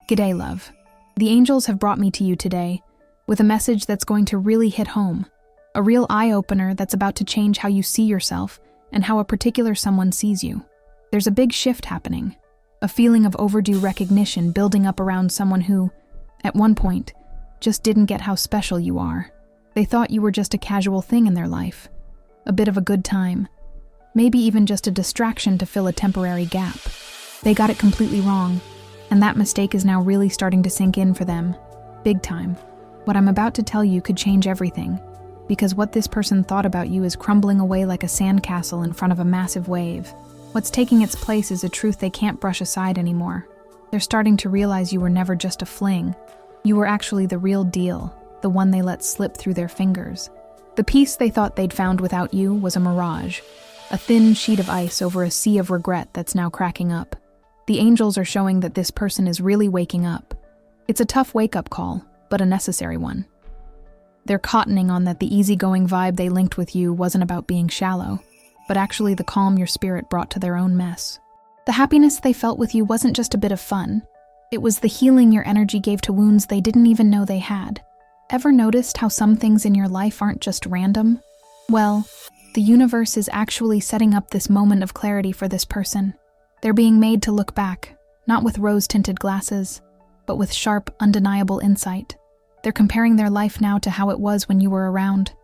G'day, love. The angels have brought me to you today with a message that's going to really hit home. A real eye-opener that's about to change how you see yourself and how a particular someone sees you. There's a big shift happening. A feeling of overdue recognition building up around someone who, at one point, just didn't get how special you are. They thought you were just a casual thing in their life. A bit of a good time. Maybe even just a distraction to fill a temporary gap. They got it completely wrong. And that mistake is now really starting to sink in for them. Big time. What I'm about to tell you could change everything, because what this person thought about you is crumbling away like a sandcastle in front of a massive wave. What's taking its place is a truth they can't brush aside anymore. They're starting to realize you were never just a fling. You were actually the real deal, the one they let slip through their fingers. The peace they thought they'd found without you was a mirage, a thin sheet of ice over a sea of regret that's now cracking up. The angels are showing that this person is really waking up. It's a tough wake-up call, but a necessary one. They're cottoning on that the easygoing vibe they linked with you wasn't about being shallow, but actually the calm your spirit brought to their own mess. The happiness they felt with you wasn't just a bit of fun. It was the healing your energy gave to wounds they didn't even know they had. Ever noticed how some things in your life aren't just random? Well, the universe is actually setting up this moment of clarity for this person. They're being made to look back, not with rose-tinted glasses, but with sharp, undeniable insight. They're comparing their life now to how it was when you were around,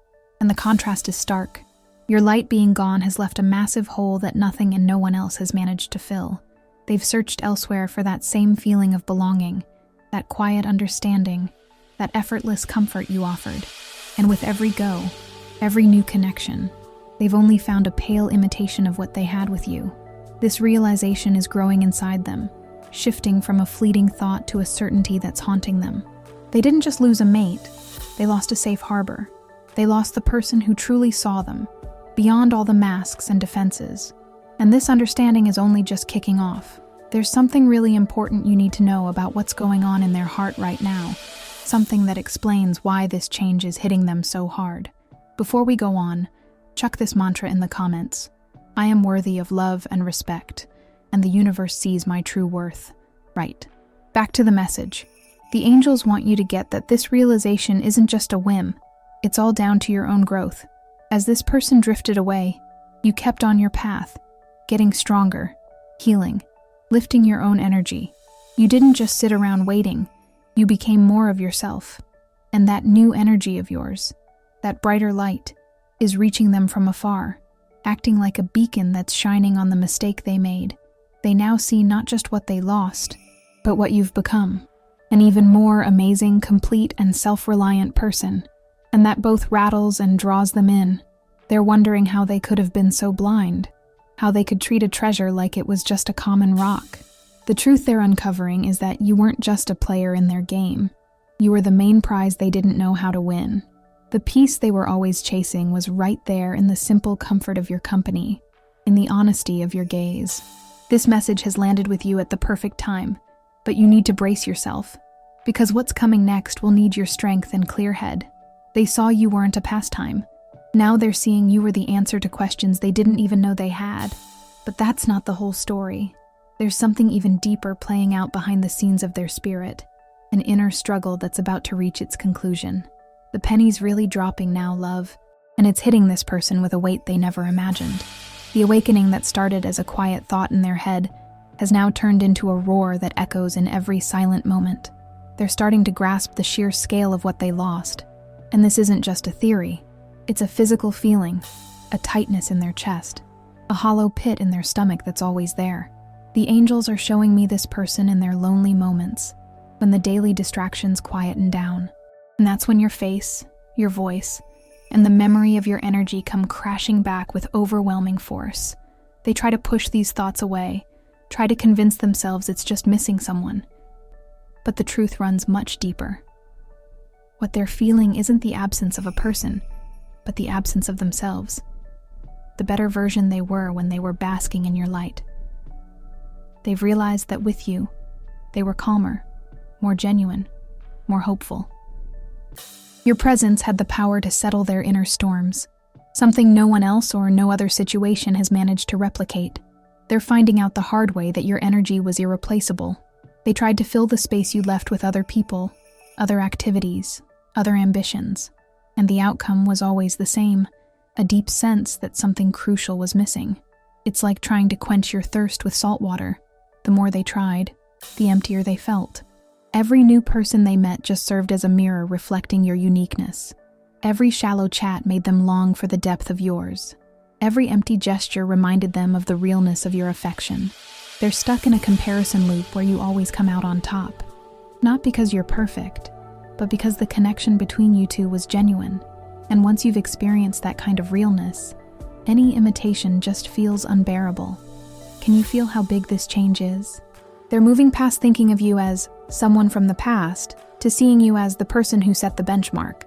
and the contrast is stark. Your light being gone has left a massive hole that nothing and no one else has managed to fill. They've searched elsewhere for that same feeling of belonging, that quiet understanding, that effortless comfort you offered. And with every go, every new connection, they've only found a pale imitation of what they had with you. This realization is growing inside them, shifting from a fleeting thought to a certainty that's haunting them. They didn't just lose a mate, they lost a safe harbor. They lost the person who truly saw them, beyond all the masks and defenses. And this understanding is only just kicking off. There's something really important you need to know about what's going on in their heart right now, something that explains why this change is hitting them so hard. Before we go on, chuck this mantra in the comments. I am worthy of love and respect, and the universe sees my true worth. Right. Back to the message. The angels want you to get that this realization isn't just a whim. It's all down to your own growth. As this person drifted away, you kept on your path, getting stronger, healing, lifting your own energy. You didn't just sit around waiting. You became more of yourself. And that new energy of yours, that brighter light, is reaching them from afar, acting like a beacon that's shining on the mistake they made. They now see not just what they lost, but what you've become. An even more amazing, complete, and self-reliant person. And that both rattles and draws them in. They're wondering how they could have been so blind, how they could treat a treasure like it was just a common rock. The truth they're uncovering is that you weren't just a player in their game. You were the main prize they didn't know how to win. The peace they were always chasing was right there in the simple comfort of your company, in the honesty of your gaze. This message has landed with you at the perfect time, but you need to brace yourself, because what's coming next will need your strength and clear head. They saw you weren't a pastime. Now they're seeing you were the answer to questions they didn't even know they had. But that's not the whole story. There's something even deeper playing out behind the scenes of their spirit, an inner struggle that's about to reach its conclusion. The penny's really dropping now, love, and it's hitting this person with a weight they never imagined. The awakening that started as a quiet thought in their head has now turned into a roar that echoes in every silent moment. They're starting to grasp the sheer scale of what they lost. And this isn't just a theory. It's a physical feeling, a tightness in their chest, a hollow pit in their stomach that's always there. The angels are showing me this person in their lonely moments, when the daily distractions quieten down. And that's when your face, your voice, and the memory of your energy come crashing back with overwhelming force. They try to push these thoughts away, try to convince themselves it's just missing someone. But the truth runs much deeper. What they're feeling isn't the absence of a person, but the absence of themselves. The better version they were when they were basking in your light. They've realized that with you, they were calmer, more genuine, more hopeful. Your presence had the power to settle their inner storms, something no one else or no other situation has managed to replicate. They're finding out the hard way that your energy was irreplaceable, They tried to fill the space you left with other people, other activities, other ambitions, and the outcome was always the same, a deep sense that something crucial was missing. It's like trying to quench your thirst with salt water. The more they tried, the emptier they felt. Every new person they met just served as a mirror reflecting your uniqueness. Every shallow chat made them long for the depth of yours. Every empty gesture reminded them of the realness of your affection. They're stuck in a comparison loop where you always come out on top. Not because you're perfect, but because the connection between you two was genuine. And once you've experienced that kind of realness, any imitation just feels unbearable. Can you feel how big this change is? They're moving past thinking of you as someone from the past to seeing you as the person who set the benchmark.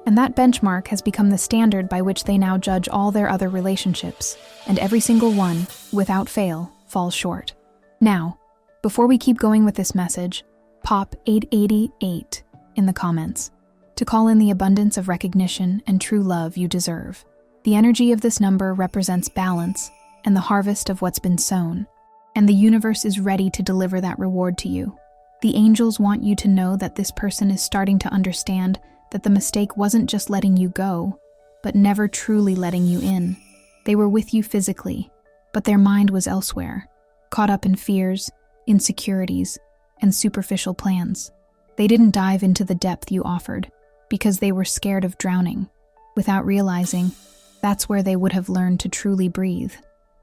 And that benchmark has become the standard by which they now judge all their other relationships, and every single one, without fail, falls short. Now, before we keep going with this message, pop 888 in the comments to call in the abundance of recognition and true love you deserve. The energy of this number represents balance and the harvest of what's been sown, and the universe is ready to deliver that reward to you. The angels want you to know that this person is starting to understand that the mistake wasn't just letting you go, but never truly letting you in. They were with you physically, but their mind was elsewhere, caught up in fears, insecurities, and superficial plans. They didn't dive into the depth you offered because they were scared of drowning, without realizing that's where they would have learned to truly breathe.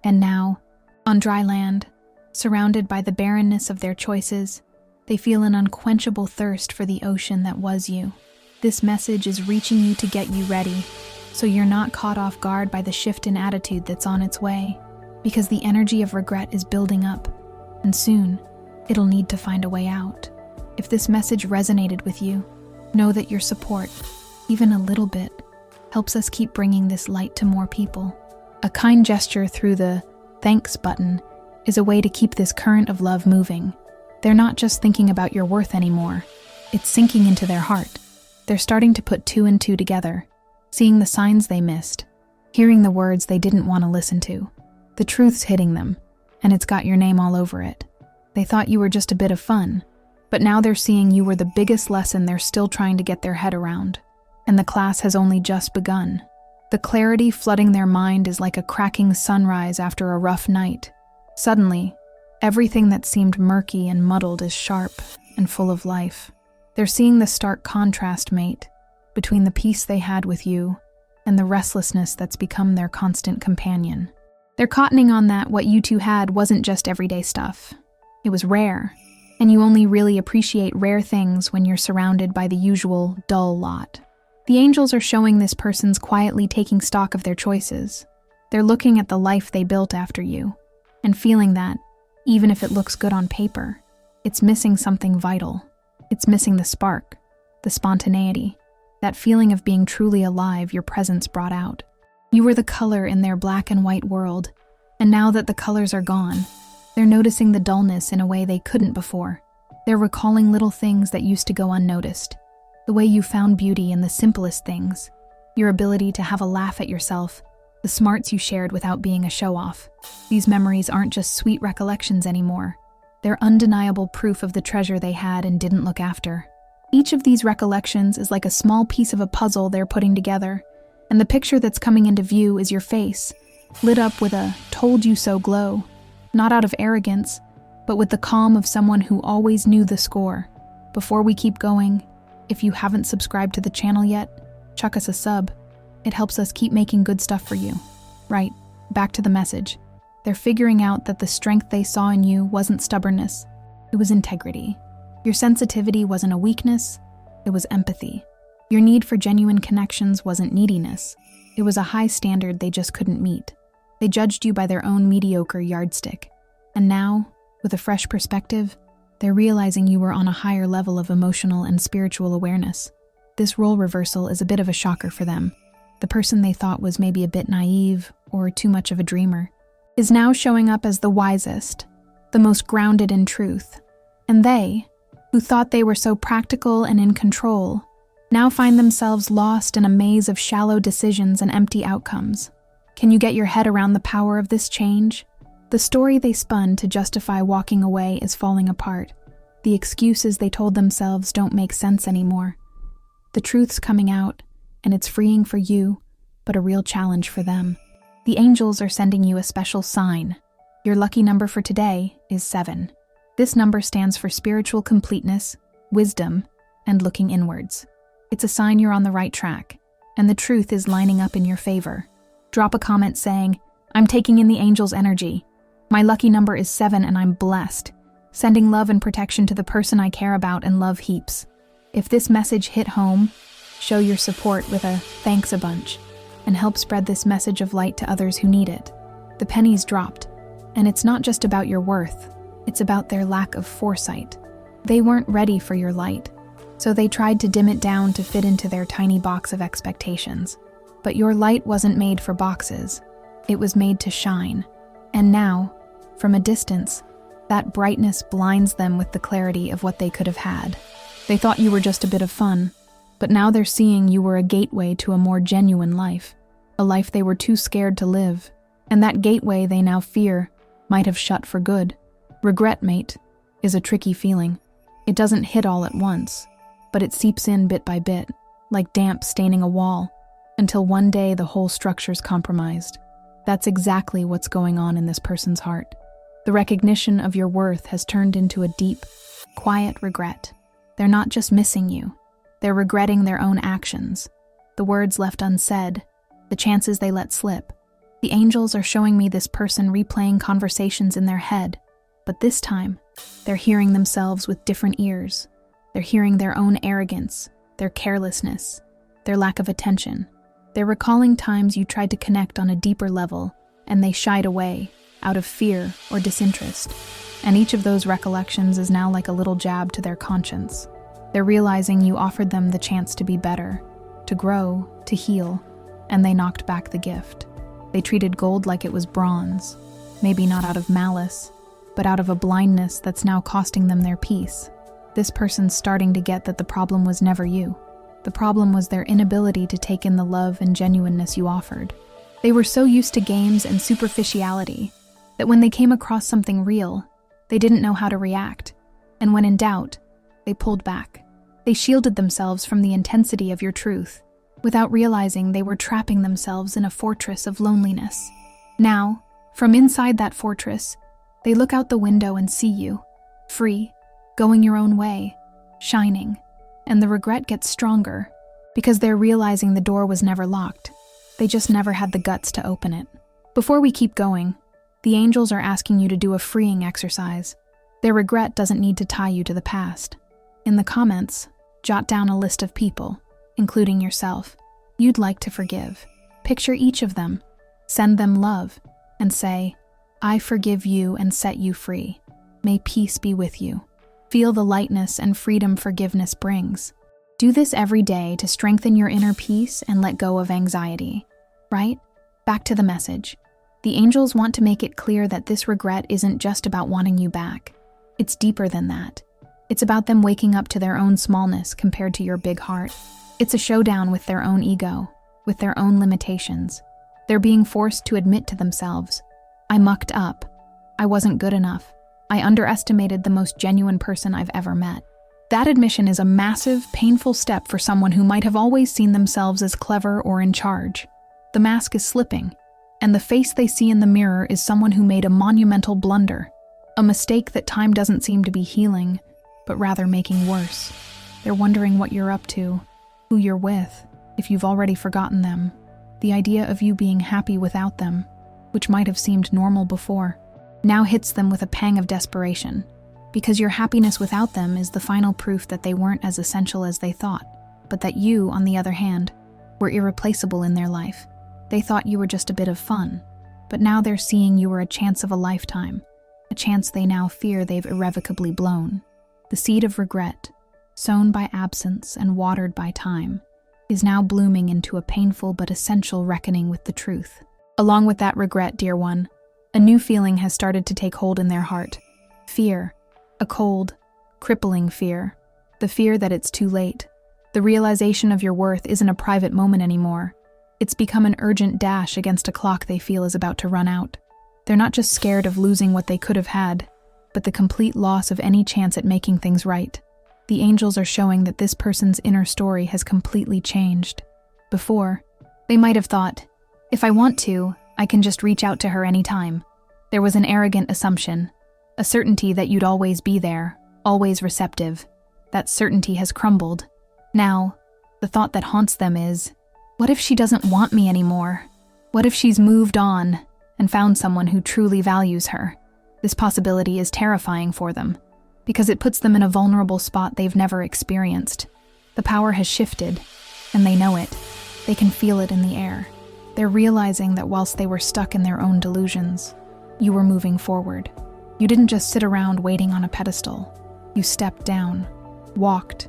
And now, on dry land, surrounded by the barrenness of their choices, they feel an unquenchable thirst for the ocean that was you. This message is reaching you to get you ready, so you're not caught off guard by the shift in attitude that's on its way, because the energy of regret is building up, and soon, it'll need to find a way out. If this message resonated with you, know that your support, even a little bit, helps us keep bringing this light to more people. A kind gesture through the thanks button is a way to keep this current of love moving. They're not just thinking about your worth anymore. It's sinking into their heart. They're starting to put two and two together, seeing the signs they missed, hearing the words they didn't want to listen to. The truth's hitting them, and it's got your name all over it. They thought you were just a bit of fun, but now they're seeing you were the biggest lesson they're still trying to get their head around. And the class has only just begun. The clarity flooding their mind is like a cracking sunrise after a rough night. Suddenly, everything that seemed murky and muddled is sharp and full of life. They're seeing the stark contrast, mate, between the peace they had with you and the restlessness that's become their constant companion. They're cottoning on that what you two had wasn't just everyday stuff. It was rare, and you only really appreciate rare things when you're surrounded by the usual dull lot. The angels are showing this person's quietly taking stock of their choices. They're looking at the life they built after you, and feeling that, even if it looks good on paper, it's missing something vital. It's missing the spark, the spontaneity, that feeling of being truly alive your presence brought out. You were the color in their black and white world, and now that the colors are gone, they're noticing the dullness in a way they couldn't before. They're recalling little things that used to go unnoticed. The way you found beauty in the simplest things, your ability to have a laugh at yourself, the smarts you shared without being a show-off. These memories aren't just sweet recollections anymore. They're undeniable proof of the treasure they had and didn't look after. Each of these recollections is like a small piece of a puzzle they're putting together, and the picture that's coming into view is your face, lit up with a told you so glow, not out of arrogance, but with the calm of someone who always knew the score. Before we keep going, if you haven't subscribed to the channel yet, chuck us a sub. It helps us keep making good stuff for you. Right, back to the message. They're figuring out that the strength they saw in you wasn't stubbornness, it was integrity. Your sensitivity wasn't a weakness, it was empathy. Your need for genuine connections wasn't neediness, it was a high standard they just couldn't meet. They judged you by their own mediocre yardstick. And now, with a fresh perspective, they're realizing you were on a higher level of emotional and spiritual awareness. This role reversal is a bit of a shocker for them. The person they thought was maybe a bit naive or too much of a dreamer is now showing up as the wisest, the most grounded in truth. And they, who thought they were so practical and in control, now find themselves lost in a maze of shallow decisions and empty outcomes. Can you get your head around the power of this change? The story they spun to justify walking away is falling apart, The excuses they told themselves don't make sense anymore. The truth's coming out, and it's freeing for you, but a real challenge for them. The angels are sending you a special sign. Your lucky number for today is 7. This number stands for spiritual completeness, wisdom, and looking inwards. It's a sign you're on the right track, and the truth is lining up in your favor. Drop a comment saying, "I'm taking in the angels' energy. My lucky number is 7 and I'm blessed." Sending love and protection to the person I care about and love heaps. If this message hit home, show your support with a thanks a bunch and help spread this message of light to others who need it. The pennies dropped, and it's not just about your worth, it's about their lack of foresight. They weren't ready for your light, so they tried to dim it down to fit into their tiny box of expectations. But your light wasn't made for boxes, it was made to shine. And now, from a distance, that brightness blinds them with the clarity of what they could have had. They thought you were just a bit of fun, but now they're seeing you were a gateway to a more genuine life, a life they were too scared to live, and that gateway they now fear might have shut for good. Regret, mate, is a tricky feeling. It doesn't hit all at once, but it seeps in bit by bit, like damp staining a wall, until one day the whole structure's compromised. That's exactly what's going on in this person's heart. The recognition of your worth has turned into a deep, quiet regret. They're not just missing you. They're regretting their own actions, the words left unsaid, the chances they let slip. The angels are showing me this person replaying conversations in their head, but this time, they're hearing themselves with different ears. They're hearing their own arrogance, their carelessness, their lack of attention. They're recalling times you tried to connect on a deeper level, and they shied away, out of fear or disinterest, and each of those recollections is now like a little jab to their conscience. They're realizing you offered them the chance to be better, to grow, to heal, and they knocked back the gift. They treated gold like it was bronze, maybe not out of malice, but out of a blindness that's now costing them their peace. This person's starting to get that the problem was never you. The problem was their inability to take in the love and genuineness you offered. They were so used to games and superficiality that when they came across something real, they didn't know how to react, and when in doubt, they pulled back. They shielded themselves from the intensity of your truth, without realizing they were trapping themselves in a fortress of loneliness. Now, from inside that fortress, they look out the window and see you, free, going your own way, shining, and the regret gets stronger because they're realizing the door was never locked. They just never had the guts to open it. Before we keep going, the angels are asking you to do a freeing exercise. Their regret doesn't need to tie you to the past. In the comments, jot down a list of people, including yourself, you'd like to forgive. Picture each of them, send them love, and say, "I forgive you and set you free. May peace be with you." Feel the lightness and freedom forgiveness brings. Do this every day to strengthen your inner peace and let go of anxiety. Right? Back to the message. The angels want to make it clear that this regret isn't just about wanting you back. It's deeper than that. It's about them waking up to their own smallness compared to your big heart. It's a showdown with their own ego, with their own limitations. They're being forced to admit to themselves, "I mucked up. I wasn't good enough. I underestimated the most genuine person I've ever met." That admission is a massive, painful step for someone who might have always seen themselves as clever or in charge. The mask is slipping, and the face they see in the mirror is someone who made a monumental blunder, a mistake that time doesn't seem to be healing, but rather making worse. They're wondering what you're up to, who you're with, if you've already forgotten them, the idea of you being happy without them, which might have seemed normal before, now hits them with a pang of desperation, because your happiness without them is the final proof that they weren't as essential as they thought, but that you, on the other hand, were irreplaceable in their life. They thought you were just a bit of fun, but now they're seeing you were a chance of a lifetime, a chance they now fear they've irrevocably blown. The seed of regret, sown by absence and watered by time, is now blooming into a painful but essential reckoning with the truth. Along with that regret, dear one, a new feeling has started to take hold in their heart. Fear, a cold, crippling fear. The fear that it's too late. The realization of your worth isn't a private moment anymore. It's become an urgent dash against a clock they feel is about to run out. They're not just scared of losing what they could have had. but the complete loss of any chance at making things right. The angels are showing that this person's inner story has completely changed. Before, they might have thought, if I want to, I can just reach out to her anytime. There was an arrogant assumption, a certainty that you'd always be there, always receptive. That certainty has crumbled. Now, the thought that haunts them is, what if she doesn't want me anymore? What if she's moved on and found someone who truly values her? This possibility is terrifying for them, because it puts them in a vulnerable spot they've never experienced. The power has shifted, and they know it. They can feel it in the air. They're realizing that whilst they were stuck in their own delusions, you were moving forward. You didn't just sit around waiting on a pedestal. You stepped down, walked,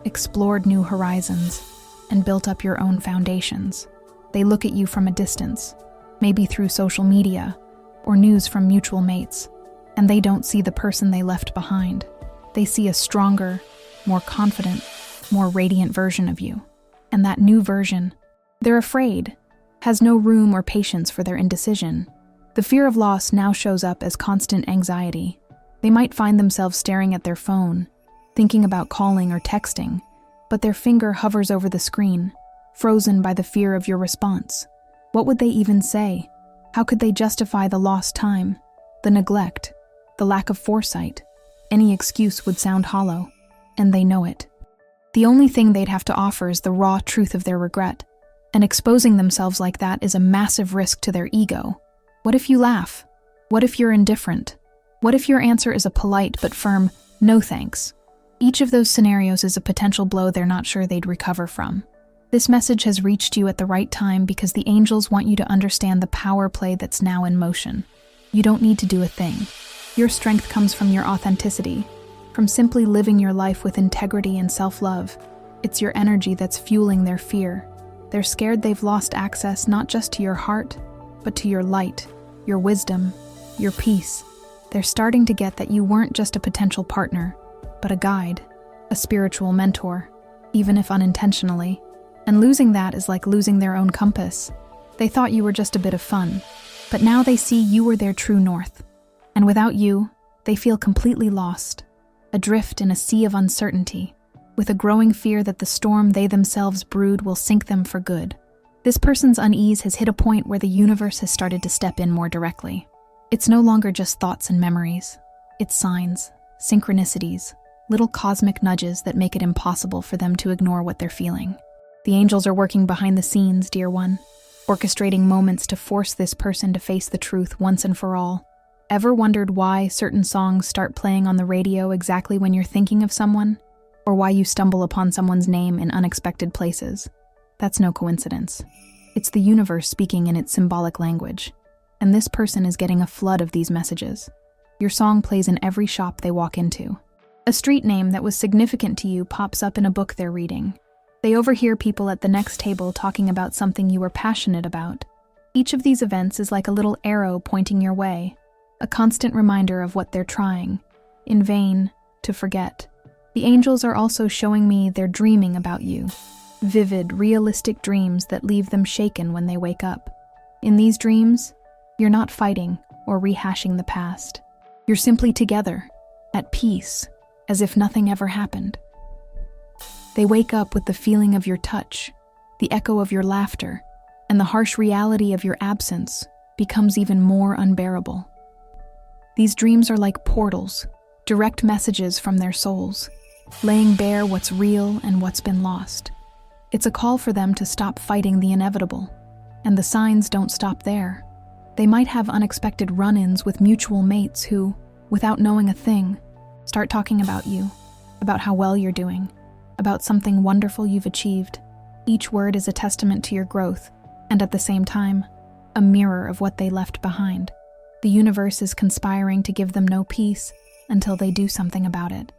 explored new horizons, and built up your own foundations. They look at you from a distance, maybe through social media or news from mutual mates, and they don't see the person they left behind. They see a stronger, more confident, more radiant version of you. And that new version, they're afraid, has no room or patience for their indecision. The fear of loss now shows up as constant anxiety. They might find themselves staring at their phone, thinking about calling or texting, but their finger hovers over the screen, frozen by the fear of your response. What would they even say? How could they justify the lost time, the neglect, the lack of foresight? Any excuse would sound hollow, and they know it. The only thing they'd have to offer is the raw truth of their regret, and exposing themselves like that is a massive risk to their ego. What if you laugh? What if you're indifferent? What if your answer is a polite but firm, no thanks? Each of those scenarios is a potential blow they're not sure they'd recover from. This message has reached you at the right time because the angels want you to understand the power play that's now in motion. You don't need to do a thing. Your strength comes from your authenticity, from simply living your life with integrity and self-love. It's your energy that's fueling their fear. They're scared they've lost access not just to your heart, but to your light, your wisdom, your peace. They're starting to get that you weren't just a potential partner, but a guide, a spiritual mentor, even if unintentionally. And losing that is like losing their own compass. They thought you were just a bit of fun, but now they see you were their true north. And without you, they feel completely lost, adrift in a sea of uncertainty, with a growing fear that the storm they themselves brewed will sink them for good. This person's unease has hit a point where the universe has started to step in more directly. It's no longer just thoughts and memories. It's signs, synchronicities, little cosmic nudges that make it impossible for them to ignore what they're feeling. The angels are working behind the scenes, dear one, orchestrating moments to force this person to face the truth once and for all. Ever wondered why certain songs start playing on the radio exactly when you're thinking of someone? Or why you stumble upon someone's name in unexpected places? That's no coincidence. It's the universe speaking in its symbolic language. And this person is getting a flood of these messages. Your song plays in every shop they walk into. A street name that was significant to you pops up in a book they're reading. They overhear people at the next table talking about something you were passionate about. Each of these events is like a little arrow pointing your way, a constant reminder of what they're trying, in vain, to forget. The angels are also showing me they're dreaming about you. Vivid, realistic dreams that leave them shaken when they wake up. In these dreams, you're not fighting or rehashing the past. You're simply together, at peace, as if nothing ever happened. They wake up with the feeling of your touch, the echo of your laughter, and the harsh reality of your absence becomes even more unbearable. These dreams are like portals, direct messages from their souls, laying bare what's real and what's been lost. It's a call for them to stop fighting the inevitable, and the signs don't stop there. They might have unexpected run-ins with mutual mates who, without knowing a thing, start talking about you, about how well you're doing, about something wonderful you've achieved. Each word is a testament to your growth, and at the same time, a mirror of what they left behind. The universe is conspiring to give them no peace until they do something about it.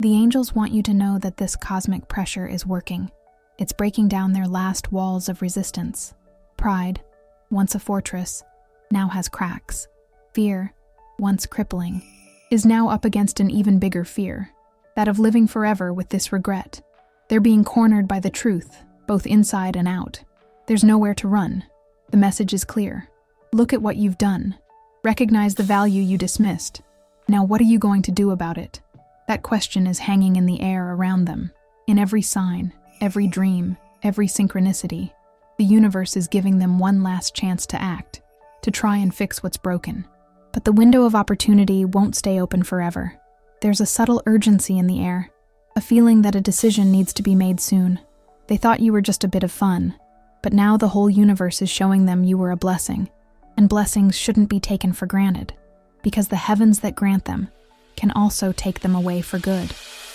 The angels want you to know that this cosmic pressure is working. It's breaking down their last walls of resistance. Pride, once a fortress, now has cracks. Fear, once crippling, is now up against an even bigger fear, that of living forever with this regret. They're being cornered by the truth, both inside and out. There's nowhere to run. The message is clear. Look at what you've done. Recognize the value you dismissed. Now what are you going to do about it? That question is hanging in the air around them. In every sign, every dream, every synchronicity, the universe is giving them one last chance to act, to try and fix what's broken. But the window of opportunity won't stay open forever. There's a subtle urgency in the air, a feeling that a decision needs to be made soon. They thought you were just a bit of fun, but now the whole universe is showing them you were a blessing, and blessings shouldn't be taken for granted, because the heavens that grant them can also take them away for good.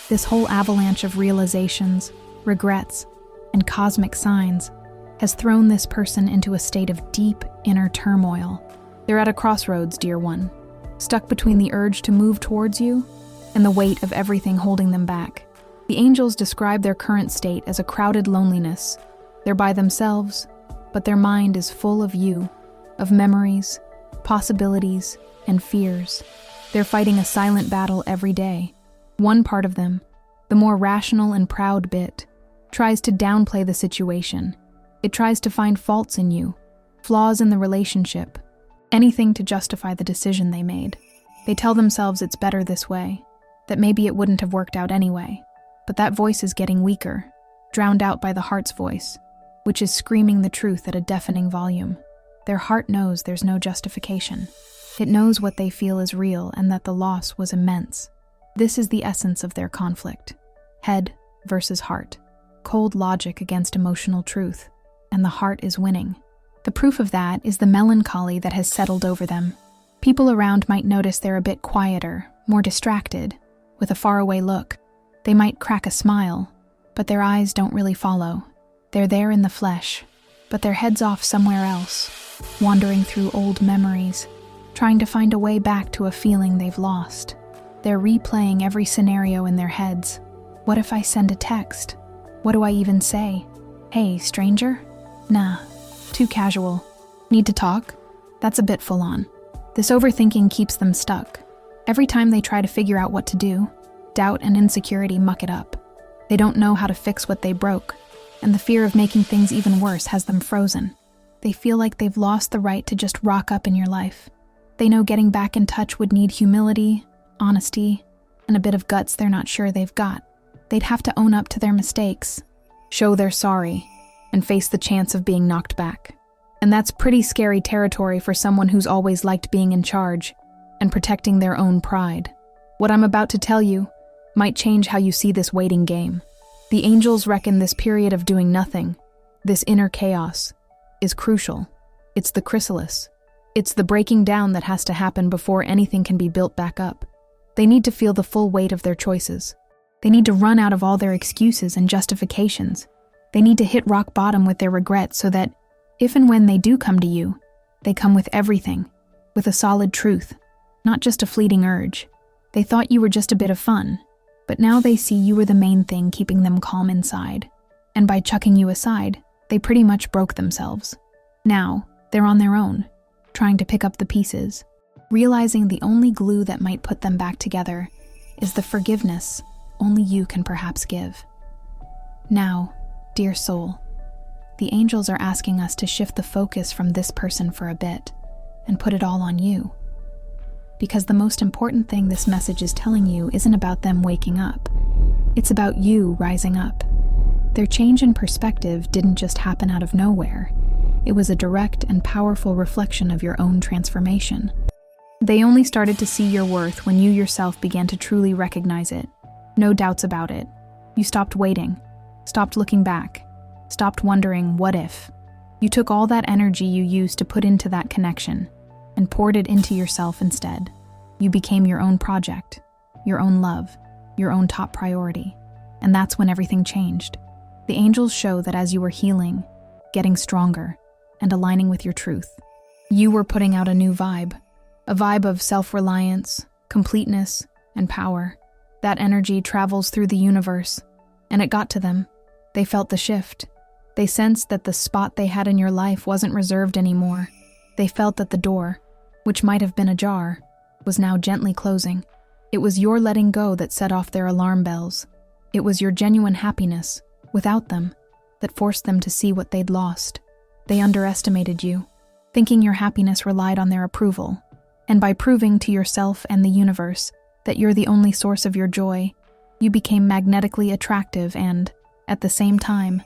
This whole avalanche of realizations, regrets, and cosmic signs has thrown this person into a state of deep inner turmoil. They're at a crossroads, dear one, stuck between the urge to move towards you and the weight of everything holding them back. The angels describe their current state as a crowded loneliness. They're by themselves, but their mind is full of you, of memories, possibilities, and fears. They're fighting a silent battle every day. One part of them, the more rational and proud bit, tries to downplay the situation. It tries to find faults in you, flaws in the relationship, anything to justify the decision they made. They tell themselves it's better this way, that maybe it wouldn't have worked out anyway. But that voice is getting weaker, drowned out by the heart's voice, which is screaming the truth at a deafening volume. Their heart knows there's no justification. It knows what they feel is real and that the loss was immense. This is the essence of their conflict. Head versus heart. Cold logic against emotional truth. And the heart is winning. The proof of that is the melancholy that has settled over them. People around might notice they're a bit quieter, more distracted, with a faraway look. They might crack a smile, but their eyes don't really follow. They're there in the flesh, but their head's off somewhere else, wandering through old memories, trying to find a way back to a feeling they've lost. They're replaying every scenario in their heads. What if I send a text? What do I even say? Hey, stranger? Nah, too casual. Need to talk? That's a bit full on. This overthinking keeps them stuck. Every time they try to figure out what to do, doubt and insecurity muck it up. They don't know how to fix what they broke, and the fear of making things even worse has them frozen. They feel like they've lost the right to just rock up in your life. They know getting back in touch would need humility, honesty, and a bit of guts they're not sure they've got. They'd have to own up to their mistakes, show they're sorry, and face the chance of being knocked back. And that's pretty scary territory for someone who's always liked being in charge and protecting their own pride. What I'm about to tell you might change how you see this waiting game. The angels reckon this period of doing nothing, this inner chaos, is crucial. It's the chrysalis. It's the breaking down that has to happen before anything can be built back up. They need to feel the full weight of their choices. They need to run out of all their excuses and justifications. They need to hit rock bottom with their regrets so that, if and when they do come to you, they come with everything, with a solid truth, not just a fleeting urge. They thought you were just a bit of fun, but now they see you were the main thing keeping them calm inside. And by chucking you aside, they pretty much broke themselves. Now, they're on their own, trying to pick up the pieces, realizing the only glue that might put them back together is the forgiveness only you can perhaps give. Now, dear soul, the angels are asking us to shift the focus from this person for a bit and put it all on you. Because the most important thing this message is telling you isn't about them waking up. It's about you rising up. Their change in perspective didn't just happen out of nowhere. It was a direct and powerful reflection of your own transformation. They only started to see your worth when you yourself began to truly recognize it. No doubts about it. You stopped waiting, stopped looking back, stopped wondering what if. You took all that energy you used to put into that connection and poured it into yourself instead. You became your own project, your own love, your own top priority. And that's when everything changed. The angels show that as you were healing, getting stronger, and aligning with your truth, you were putting out a new vibe, a vibe of self-reliance, completeness, and power. That energy travels through the universe, and it got to them. They felt the shift. They sensed that the spot they had in your life wasn't reserved anymore. They felt that the door, which might have been ajar, was now gently closing. It was your letting go that set off their alarm bells. It was your genuine happiness, without them, that forced them to see what they'd lost. They underestimated you, thinking your happiness relied on their approval. And by proving to yourself and the universe that you're the only source of your joy, you became magnetically attractive and, at the same time,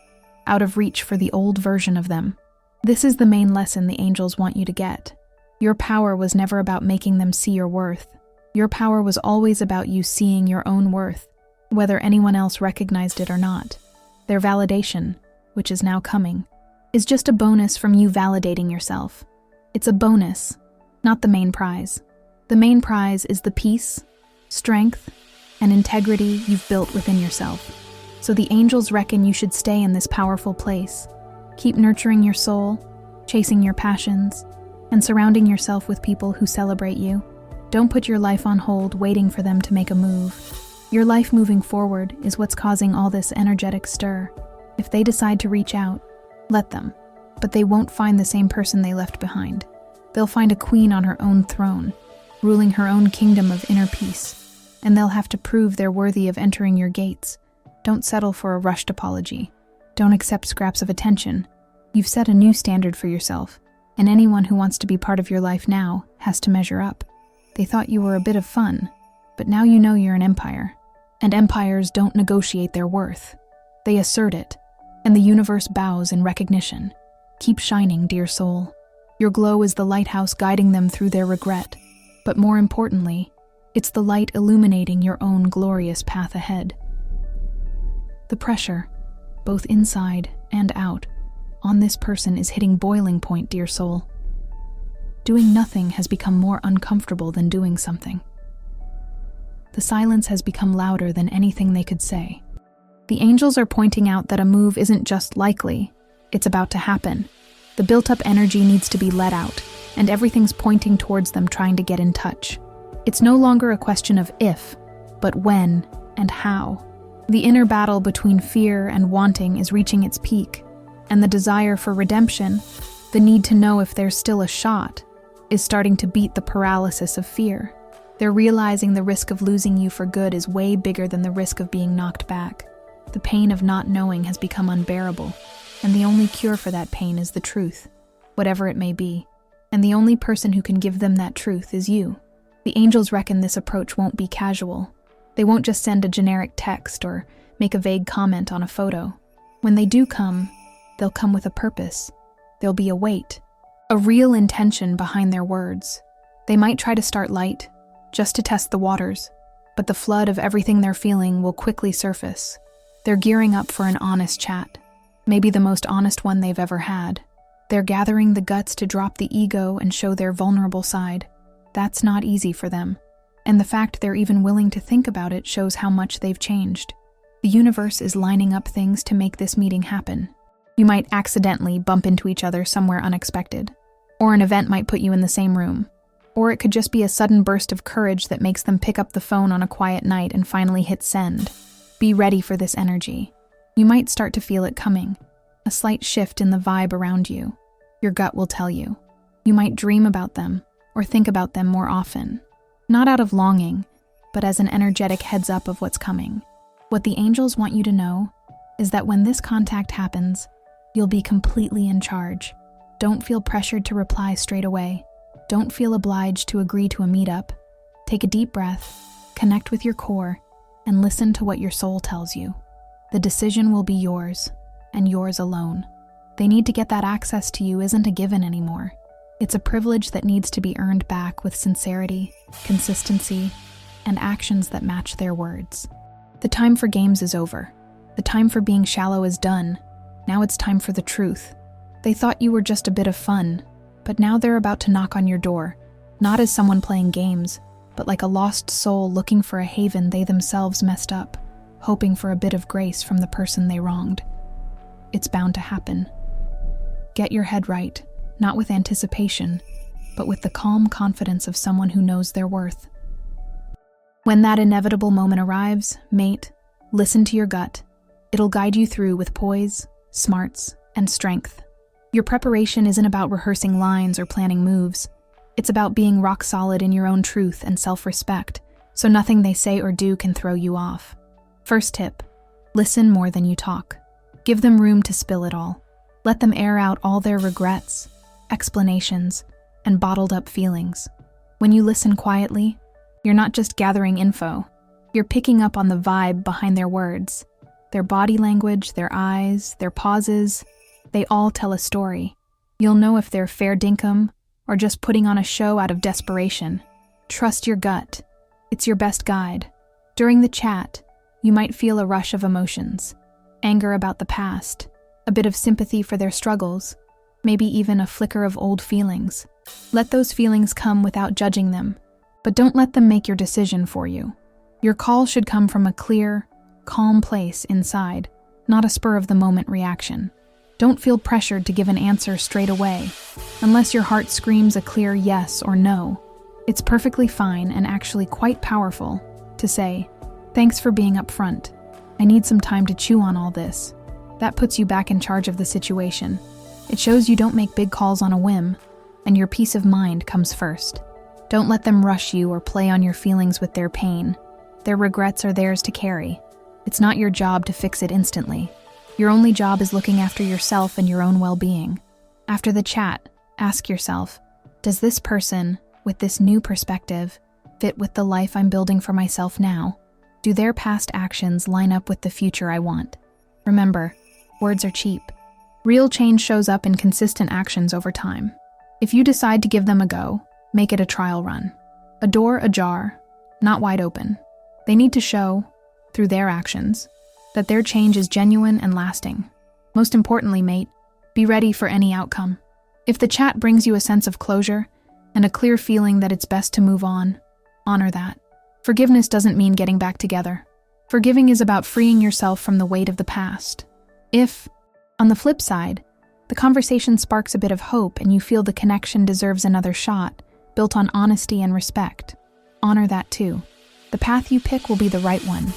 out of reach for the old version of them. This is the main lesson the angels want you to get. Your power was never about making them see your worth. Your power was always about you seeing your own worth, whether anyone else recognized it or not. Their validation, which is now coming, is just a bonus from you validating yourself. It's a bonus, not the main prize. The main prize is the peace, strength, and integrity you've built within yourself. So the angels reckon you should stay in this powerful place. Keep nurturing your soul, chasing your passions, and surrounding yourself with people who celebrate you. Don't put your life on hold waiting for them to make a move. Your life moving forward is what's causing all this energetic stir. If they decide to reach out, let them. But they won't find the same person they left behind. They'll find a queen on her own throne, ruling her own kingdom of inner peace, and they'll have to prove they're worthy of entering your gates. Don't settle for a rushed apology. Don't accept scraps of attention. You've set a new standard for yourself, and anyone who wants to be part of your life now has to measure up. They thought you were a bit of fun, but now you know you're an empire. And empires don't negotiate their worth. They assert it, and the universe bows in recognition. Keep shining, dear soul. Your glow is the lighthouse guiding them through their regret, but more importantly, it's the light illuminating your own glorious path ahead. The pressure, both inside and out, on this person is hitting boiling point, dear soul. Doing nothing has become more uncomfortable than doing something. The silence has become louder than anything they could say. The angels are pointing out that a move isn't just likely, it's about to happen. The built-up energy needs to be let out, and everything's pointing towards them trying to get in touch. It's no longer a question of if, but when and how. The inner battle between fear and wanting is reaching its peak, and the desire for redemption, the need to know if there's still a shot, is starting to beat the paralysis of fear. They're realizing the risk of losing you for good is way bigger than the risk of being knocked back. The pain of not knowing has become unbearable, and the only cure for that pain is the truth, whatever it may be. And the only person who can give them that truth is you. The angels reckon this approach won't be casual. They won't just send a generic text or make a vague comment on a photo. When they do come, they'll come with a purpose. There'll be a weight, a real intention behind their words. They might try to start light, just to test the waters, but the flood of everything they're feeling will quickly surface. They're gearing up for an honest chat, maybe the most honest one they've ever had. They're gathering the guts to drop the ego and show their vulnerable side. That's not easy for them, and the fact they're even willing to think about it shows how much they've changed. The universe is lining up things to make this meeting happen. You might accidentally bump into each other somewhere unexpected, or an event might put you in the same room. Or it could just be a sudden burst of courage that makes them pick up the phone on a quiet night and finally hit send. Be ready for this energy. You might start to feel it coming, a slight shift in the vibe around you. Your gut will tell you. You might dream about them or think about them more often, not out of longing, but as an energetic heads up of what's coming. What the angels want you to know is that when this contact happens, you'll be completely in charge. Don't feel pressured to reply straight away. Don't feel obliged to agree to a meetup. Take a deep breath, connect with your core, and listen to what your soul tells you. The decision will be yours, and yours alone. They need to get that access to you isn't a given anymore. It's a privilege that needs to be earned back with sincerity, consistency, and actions that match their words. The time for games is over. The time for being shallow is done. Now it's time for the truth. They thought you were just a bit of fun, but now they're about to knock on your door, not as someone playing games, but like a lost soul looking for a haven they themselves messed up, hoping for a bit of grace from the person they wronged. It's bound to happen. Get your head right, not with anticipation, but with the calm confidence of someone who knows their worth. When that inevitable moment arrives, mate, listen to your gut. It'll guide you through with poise, smarts, and strength. Your preparation isn't about rehearsing lines or planning moves. It's about being rock solid in your own truth and self-respect, so nothing they say or do can throw you off. First tip, listen more than you talk. Give them room to spill it all. Let them air out all their regrets, explanations, and bottled up feelings. When you listen quietly, you're not just gathering info. You're picking up on the vibe behind their words. Their body language, their eyes, their pauses, they all tell a story. You'll know if they're fair dinkum or just putting on a show out of desperation. Trust your gut. It's your best guide. During the chat, you might feel a rush of emotions. Anger about the past, a bit of sympathy for their struggles, maybe even a flicker of old feelings. Let those feelings come without judging them, but don't let them make your decision for you. Your call should come from a clear, calm place inside, not a spur-of-the-moment reaction. Don't feel pressured to give an answer straight away, unless your heart screams a clear yes or no. It's perfectly fine and actually quite powerful to say, "Thanks for being upfront. I need some time to chew on all this." That puts you back in charge of the situation. It shows you don't make big calls on a whim, and your peace of mind comes first. Don't let them rush you or play on your feelings with their pain. Their regrets are theirs to carry. It's not your job to fix it instantly. Your only job is looking after yourself and your own well-being. After the chat, ask yourself, does this person, with this new perspective, fit with the life I'm building for myself now? Do their past actions line up with the future I want? Remember, words are cheap. Real change shows up in consistent actions over time. If you decide to give them a go, make it a trial run. A door ajar, not wide open. They need to show, through their actions, that their change is genuine and lasting. Most importantly, mate, be ready for any outcome. If the chat brings you a sense of closure and a clear feeling that it's best to move on, honor that. Forgiveness doesn't mean getting back together. Forgiving is about freeing yourself from the weight of the past. If, on the flip side, the conversation sparks a bit of hope and you feel the connection deserves another shot, built on honesty and respect, honor that too. The path you pick will be the right one,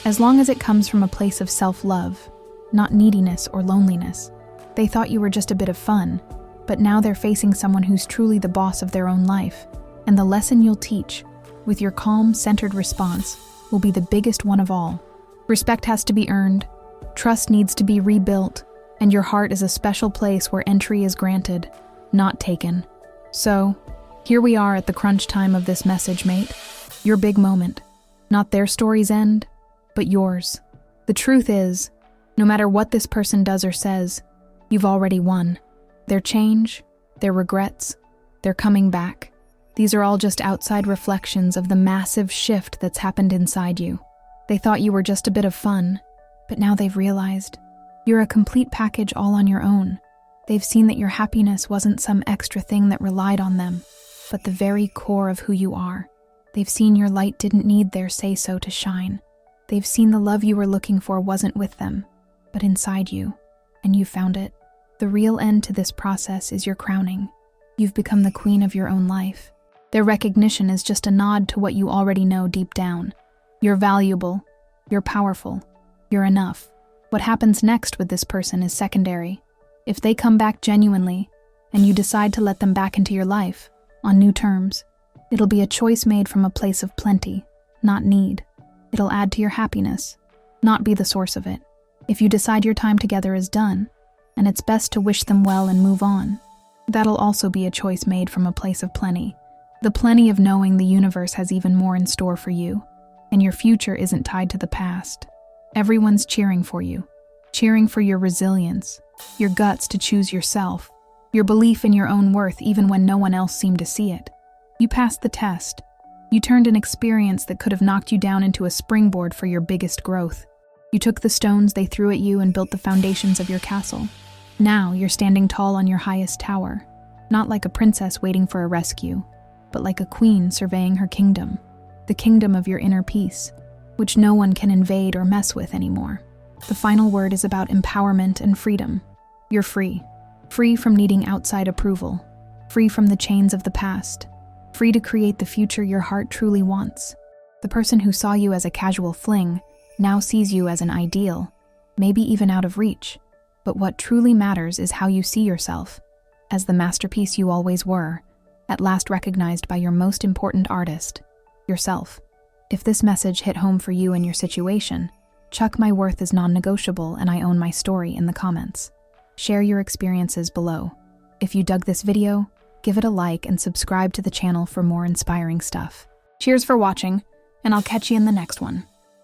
as long as it comes from a place of self-love, not neediness or loneliness. They thought you were just a bit of fun, but now they're facing someone who's truly the boss of their own life, and the lesson you'll teach, with your calm, centered response, will be the biggest one of all. Respect has to be earned, trust needs to be rebuilt, and your heart is a special place where entry is granted, not taken. So, here we are at the crunch time of this message, mate. Your big moment. Not their story's end, but yours. The truth is, no matter what this person does or says, you've already won. Their change, their regrets, their coming back. These are all just outside reflections of the massive shift that's happened inside you. They thought you were just a bit of fun, but now they've realized you're a complete package all on your own. They've seen that your happiness wasn't some extra thing that relied on them, but the very core of who you are. They've seen your light didn't need their say-so to shine. They've seen the love you were looking for wasn't with them, but inside you, and you found it. The real end to this process is your crowning. You've become the queen of your own life. Their recognition is just a nod to what you already know deep down. You're valuable, you're powerful, you're enough. What happens next with this person is secondary. If they come back genuinely, and you decide to let them back into your life, on new terms, it'll be a choice made from a place of plenty, not need. It'll add to your happiness, not be the source of it. If you decide your time together is done, and it's best to wish them well and move on, that'll also be a choice made from a place of plenty. The plenty of knowing the universe has even more in store for you, and your future isn't tied to the past. Everyone's cheering for you, cheering for your resilience, your guts to choose yourself, your belief in your own worth even when no one else seemed to see it. You passed the test. You turned an experience that could have knocked you down into a springboard for your biggest growth. You took the stones they threw at you and built the foundations of your castle. Now you're standing tall on your highest tower, not like a princess waiting for a rescue, but like a queen surveying her kingdom, the kingdom of your inner peace, which no one can invade or mess with anymore. The final word is about empowerment and freedom. You're free. Free from needing outside approval. Free from the chains of the past. Free to create the future your heart truly wants. The person who saw you as a casual fling now sees you as an ideal, maybe even out of reach. But what truly matters is how you see yourself, as the masterpiece you always were, at last recognized by your most important artist, yourself. If this message hit home for you and your situation, chuck "my worth is non-negotiable and I own my story" in the comments. Share your experiences below. If you dug this video, give it a like and subscribe to the channel for more inspiring stuff. Cheers for watching, and I'll catch you in the next one.